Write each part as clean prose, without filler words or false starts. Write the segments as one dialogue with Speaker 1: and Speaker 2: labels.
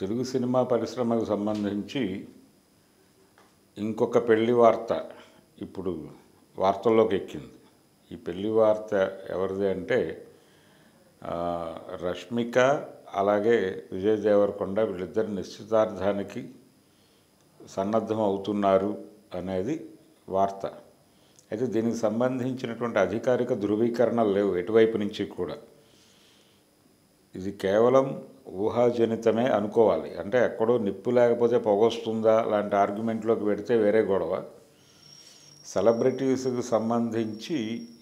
Speaker 1: Telugu cinema పరిశ్రమకు సంబంధించి ఇంకొక పెళ్లి వార్త ఇప్పుడు వార్తల్లోకి ఎక్కింది. ఈ పెళ్లి వార్త ఎవరిది అంటే రష్మిక అలాగే విజయ్ దేవరకొండ వీళ్ళిద్దరు నిశ్చితార్థానికి సన్నద్ధం అవుతున్నారు అనేది వార్త. అయితే దీనికి సంబంధించినటువంటి అధికారిక ధృవీకరణలు లేవు ఎటువైపు నుంచి కూడా. ఇది కేవలం ఊహాజనితమే అనుకోవాలి. అంటే ఎక్కడో నిప్పు లేకపోతే పొగొస్తుందా లాంటి ఆర్గ్యుమెంట్లోకి పెడితే వేరే గొడవ. సెలబ్రిటీస్కి సంబంధించి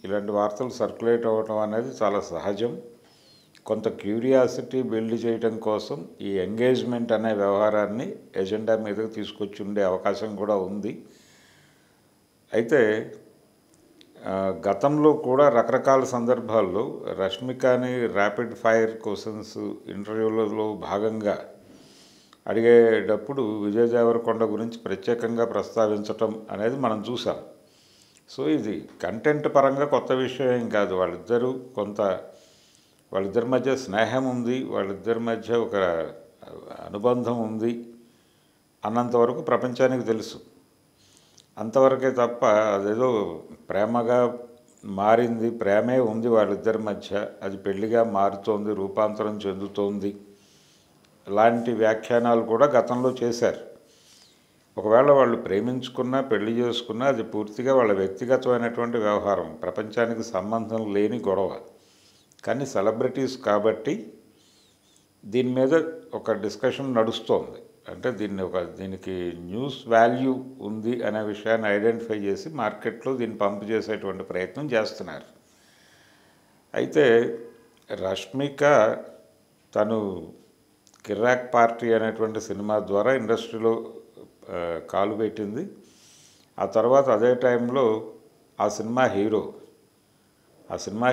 Speaker 1: ఇలాంటి వార్తలు సర్క్యులేట్ అవ్వటం అనేది చాలా సహజం. కొంత క్యూరియాసిటీ బిల్డ్ చేయడం కోసం ఈ ఎంగేజ్మెంట్ అనే వ్యవహారాన్ని ఎజెండా మీదకి తీసుకొచ్చి ఉండే అవకాశం కూడా ఉంది. అయితే గతంలో కూడా రకరకాల సందర్భాల్లో రష్మికని ర్యాపిడ్ ఫైర్ క్వశ్చన్స్ ఇంటర్వ్యూలలో భాగంగా అడిగేటప్పుడు విజయ్ దేవరకొండ గురించి ప్రత్యేకంగా ప్రస్తావించటం అనేది మనం చూసాం. సో ఇది కంటెంట్ పరంగా కొత్త విషయం ఏం కాదు. వాళ్ళిద్దరి మధ్య స్నేహం ఉంది, వాళ్ళిద్దరి మధ్య ఒక అనుబంధం ఉంది అన్నంతవరకు ప్రపంచానికి తెలుసు. అంతవరకే తప్ప అదేదో ప్రేమగా మారింది, ప్రేమే ఉంది వాళ్ళిద్దరి మధ్య, అది పెళ్లిగా మారుతోంది, రూపాంతరం చెందుతోంది లాంటి వ్యాఖ్యానాలు కూడా గతంలో చేశారు. ఒకవేళ వాళ్ళు ప్రేమించుకున్నా పెళ్లి చేసుకున్నా అది పూర్తిగా వాళ్ళ వ్యక్తిగతమైనటువంటి వ్యవహారం, ప్రపంచానికి సంబంధం లేని గొడవ. కానీ సెలబ్రిటీస్ కాబట్టి దీని మీద ఒక డిస్కషన్ నడుస్తోంది. అంటే దీనికి న్యూస్ వాల్యూ ఉంది అనే విషయాన్ని ఐడెంటిఫై చేసి మార్కెట్లో దీన్ని పంపు చేసేటువంటి ప్రయత్నం చేస్తున్నారు. అయితే రష్మిక తను కిర్రాక్ పార్టీ అనేటువంటి సినిమా ద్వారా ఇండస్ట్రీలో కాలు పెట్టింది. ఆ తర్వాత అదే టైంలో ఆ సినిమా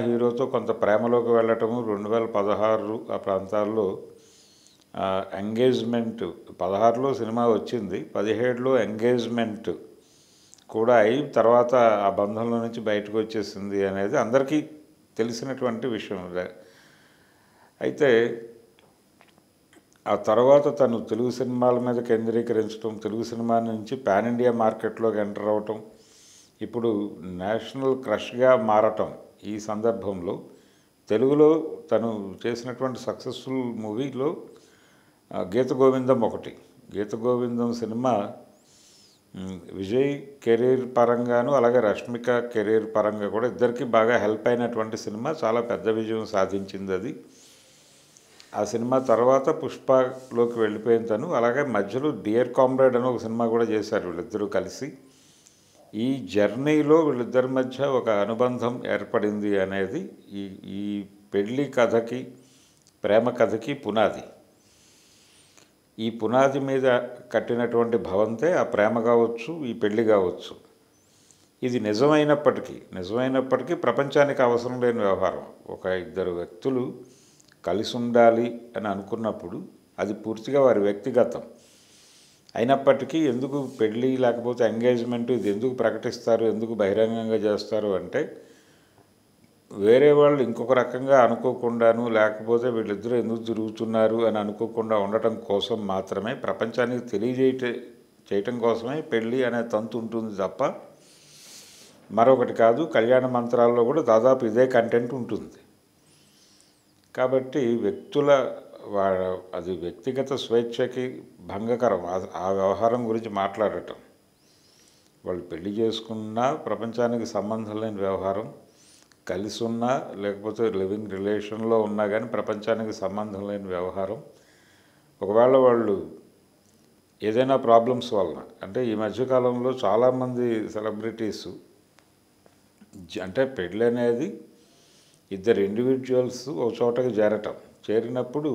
Speaker 1: హీరోతో కొంత ప్రేమలోకి వెళ్ళటము 2016 ఆ ప్రాంతాల్లో ఎంగేజ్మెంట్. 16లో సినిమా వచ్చింది, 17లో ఎంగేజ్మెంట్ కూడా అయి తర్వాత ఆ బంధంలో నుంచి బయటకు వచ్చేసింది అనేది అందరికీ తెలిసినటువంటి విషయం. అయితే ఆ తర్వాత తను తెలుగు సినిమాల మీద కేంద్రీకరించడం, తెలుగు సినిమా నుంచి పాన్ ఇండియా మార్కెట్లోకి ఎంటర్ అవ్వటం, ఇప్పుడు నేషనల్ క్రష్గా మారటం. ఈ సందర్భంలో తెలుగులో తను చేసినటువంటి సక్సెస్ఫుల్ మూవీలో గీత గోవిందం ఒకటి. గీత గోవిందం సినిమా విజయ్ కెరీర్ పరంగాను అలాగే రష్మిక కెరీర్ పరంగా కూడా ఇద్దరికీ బాగా హెల్ప్ అయినటువంటి సినిమా, చాలా పెద్ద విజయం సాధించింది అది. ఆ సినిమా తర్వాత పుష్పలోకి వెళ్ళిపోయిన తను, అలాగే మధ్యలో డియర్ కామ్రేడ్ అని ఒక సినిమా కూడా చేశారు వీళ్ళిద్దరూ కలిసి. ఈ జర్నీలో వీళ్ళిద్దరి మధ్య ఒక అనుబంధం ఏర్పడింది అనేది ఈ పెళ్లి కథకి, ప్రేమ కథకి పునాది. ఈ పునాది మీద కట్టినటువంటి భవంతే ఆ ప్రేమ కావచ్చు, ఈ పెళ్లి కావచ్చు. ఇది నిజమైనప్పటికీ ప్రపంచానికి అవసరం లేని వ్యవహారం. ఒక ఇద్దరు వ్యక్తులు కలిసి ఉండాలి అని అనుకున్నప్పుడు అది పూర్తిగా వారి వ్యక్తిగతం. అయినప్పటికీ ఎందుకు పెళ్ళి లేకపోతే ఎంగేజ్మెంట్ ఇది ఎందుకు ప్రకటిస్తారు, ఎందుకు బహిరంగంగా చేస్తారు అంటే వేరే వాళ్ళు ఇంకొక రకంగా అనుకోకుండాను, లేకపోతే వీళ్ళిద్దరూ ఎందుకు తిరుగుతున్నారు అని అనుకోకుండా ఉండటం కోసం మాత్రమే, ప్రపంచానికి చేయటం కోసమే పెళ్ళి అనే తంతు ఉంటుంది తప్ప మరొకటి కాదు. కళ్యాణ మంత్రాల్లో కూడా దాదాపు ఇదే కంటెంట్ ఉంటుంది. కాబట్టి అది వ్యక్తిగత స్వేచ్ఛకి భంగకరం ఆ వ్యవహారం గురించి మాట్లాడటం. వాళ్ళు పెళ్లి చేసుకున్నా ప్రపంచానికి సంబంధం లేని వ్యవహారం, కలిసి ఉన్నా లేకపోతే లివింగ్ రిలేషన్లో ఉన్నా కానీ ప్రపంచానికి సంబంధం లేని వ్యవహారం. ఒకవేళ వాళ్ళు ఏదైనా ప్రాబ్లమ్స్ వలన, అంటే ఈ మధ్యకాలంలో చాలామంది సెలబ్రిటీసు అంటే పెళ్ళి అనేది ఇద్దరు ఇండివిజువల్స్ ఒక చోటకి చేరినప్పుడు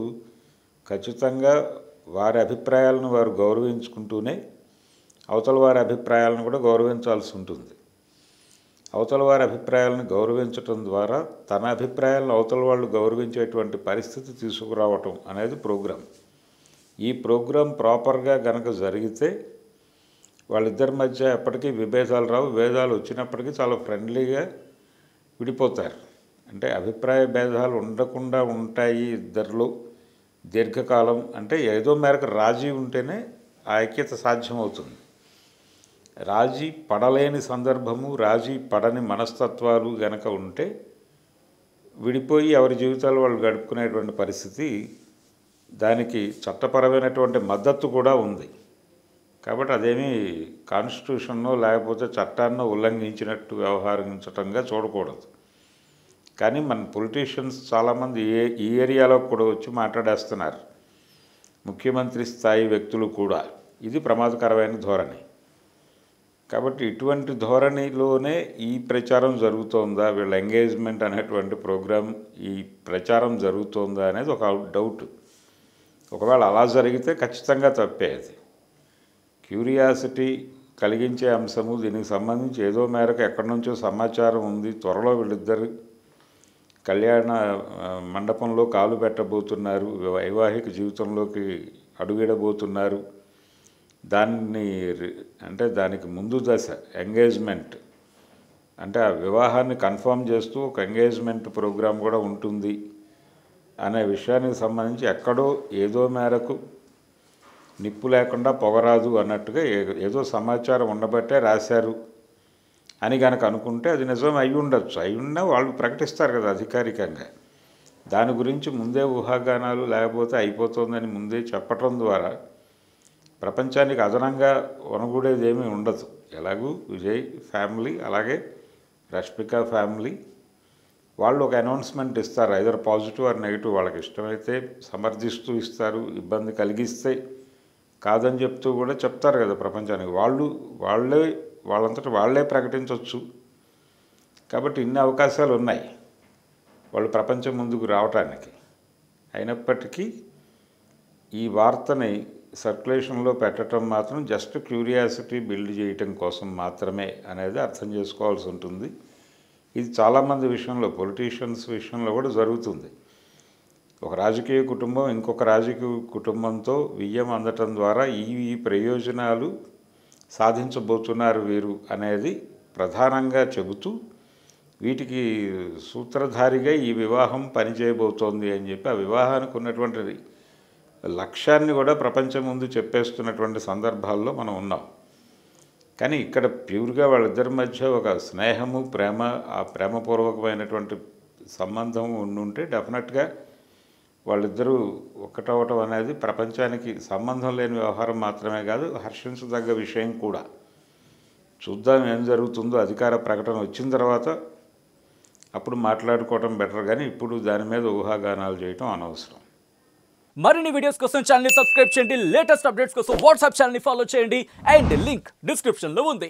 Speaker 1: ఖచ్చితంగా వారి అభిప్రాయాలను వారు గౌరవించుకుంటూనే అవతల వారి అభిప్రాయాలను కూడా గౌరవించాల్సి ఉంటుంది. అవతల వారి అభిప్రాయాలను గౌరవించటం ద్వారా తన అభిప్రాయాలను అవతల వాళ్ళు గౌరవించేటువంటి పరిస్థితి తీసుకురావటం అనేది ప్రోగ్రాం. ఈ ప్రోగ్రాం ప్రాపర్గా గనక జరిగితే వాళ్ళిద్దరి మధ్య ఎప్పటికీ విభేదాలు రావు. విభేదాలు వచ్చినప్పటికీ చాలా ఫ్రెండ్లీగా విడిపోతారు. అంటే అభిప్రాయ భేదాలు ఉండకుండా ఉంటాయి ఇద్దరిలో దీర్ఘకాలం అంటే ఏదో మేరకు రాజీ ఉంటేనే ఆ ఐక్యత సాధ్యమవుతుంది. రాజీ పడలేని సందర్భము, రాజీ పడని మనస్తత్వాలు గనక ఉంటే విడిపోయి ఎవరి జీవితాలు వాళ్ళు గడుపుకునేటువంటి పరిస్థితి, దానికి చట్టపరమైనటువంటి మద్దతు కూడా ఉంది. కాబట్టి అదేమీ కాన్స్టిట్యూషన్నో లేకపోతే చట్టాన్నో ఉల్లంఘించినట్టు వ్యవహరించటంగా చూడకూడదు. కానీ మన పొలిటీషియన్స్ చాలామంది ఈ ఏరియాలో కూడా వచ్చి మాట్లాడేస్తున్నారు, ముఖ్యమంత్రి స్థాయి వ్యక్తులు కూడా. ఇది ప్రమాదకరమైన ధోరణి. కాబట్టి ఇటువంటి ధోరణిలోనే ఈ ప్రచారం జరుగుతోందా, వీళ్ళ ఎంగేజ్మెంట్ అనేటువంటి ప్రోగ్రాం, ఈ ప్రచారం జరుగుతోందా అనేది ఒక డౌట్. ఒకవేళ అలా జరిగితే ఖచ్చితంగా తప్పేది. క్యూరియాసిటీ కలిగించే అంశము, దీనికి సంబంధించి ఏదో మేరకు ఎక్కడి నుంచో సమాచారం ఉంది, త్వరలో వీళ్ళిద్దరు కళ్యాణ మండపంలో కాలు పెట్టబోతున్నారు, వైవాహిక జీవితంలోకి అడుగిడబోతున్నారు, దానికి ముందు దశ ఎంగేజ్మెంట్, అంటే ఆ వివాహాన్ని కన్ఫర్మ్ చేస్తూ ఒక ఎంగేజ్మెంట్ ప్రోగ్రాం కూడా ఉంటుంది అనే విషయానికి సంబంధించి ఎక్కడో ఏదో మేరకు నిప్పు లేకుండా పొగరాదు అన్నట్టుగా ఏదో సమాచారం ఉండబట్టే రాశారు అని కనుక అనుకుంటే అది నిజం అయి ఉండొచ్చు. అయి ఉన్నా వాళ్ళు ప్రకటిస్తారు కదా అధికారికంగా. దాని గురించి ముందే ఊహాగానాలు లేకపోతే అయిపోతుందని ముందే చెప్పటం ద్వారా ప్రపంచానికి అదనంగా వనగూడేది ఏమీ ఉండదు. ఎలాగూ విజయ్ ఫ్యామిలీ అలాగే రష్మిక ఫ్యామిలీ వాళ్ళు ఒక అనౌన్స్మెంట్ ఇస్తారు, ఐదర్ పాజిటివ్ ఆర్ నెగిటివ్. వాళ్ళకి ఇష్టమైతే సమర్థిస్తూ ఇస్తారు, ఇబ్బంది కలిగిస్తే కాదని చెప్తూ కూడా చెప్తారు కదా ప్రపంచానికి. వాళ్ళంతటా వాళ్ళే ప్రకటించవచ్చు. కాబట్టి ఇన్ని అవకాశాలు ఉన్నాయి వాళ్ళు ప్రపంచం ముందుకు రావటానికి. అయినప్పటికీ ఈ వార్తని సర్క్యులేషన్లో పెట్టడం మాత్రం జస్ట్ క్యూరియాసిటీ బిల్డ్ చేయటం కోసం మాత్రమే అనేది అర్థం చేసుకోవాల్సి ఉంటుంది. ఇది చాలామంది విషయంలో, పొలిటీషియన్స్ విషయంలో కూడా జరుగుతుంది. ఒక రాజకీయ కుటుంబం ఇంకొక రాజకీయ కుటుంబంతో వియ్యం అందటం ద్వారా ఈ ప్రయోజనాలు సాధించబోతున్నారు వీరు అనేది ప్రధానంగా చెబుతూ వీటికి సూత్రధారిగా ఈ వివాహం పనిచేయబోతోంది అని చెప్పి ఆ వివాహానికి ఉన్నటువంటి లక్ష్యాన్ని కూడా ప్రపంచం ముందు చెప్పేస్తున్నటువంటి సందర్భాల్లో మనం ఉన్నాం. కానీ ఇక్కడ ప్యూర్గా వాళ్ళిద్దరి మధ్య ఒక స్నేహము, ప్రేమ, ఆ ప్రేమపూర్వకమైనటువంటి సంబంధం ఉండుంటే డెఫినెట్గా వాళ్ళిద్దరూ ఒక్కటవటం అనేది ప్రపంచానికి సంబంధం లేని వ్యవహారం మాత్రమే కాదు, హర్షించదగ్గ విషయం కూడా. చూద్దాం ఏం జరుగుతుందో. అధికార ప్రకటన వచ్చిన తర్వాత అప్పుడు మాట్లాడుకోవటం బెటర్, కానీ ఇప్పుడు దాని మీద ఊహాగానాలు చేయటం అనవసరం.
Speaker 2: మరిన్ని వీడియోస్ కోసం ఛానల్ ని సబ్స్క్రైబ్ చేయండి, లేటెస్ట్ అప్డేట్స్ కోసం వాట్సాప్ ఛానల్ ని ఫాలో చేయండి, అండ్ లింక్ డిస్క్రిప్షన్ లో ఉంది.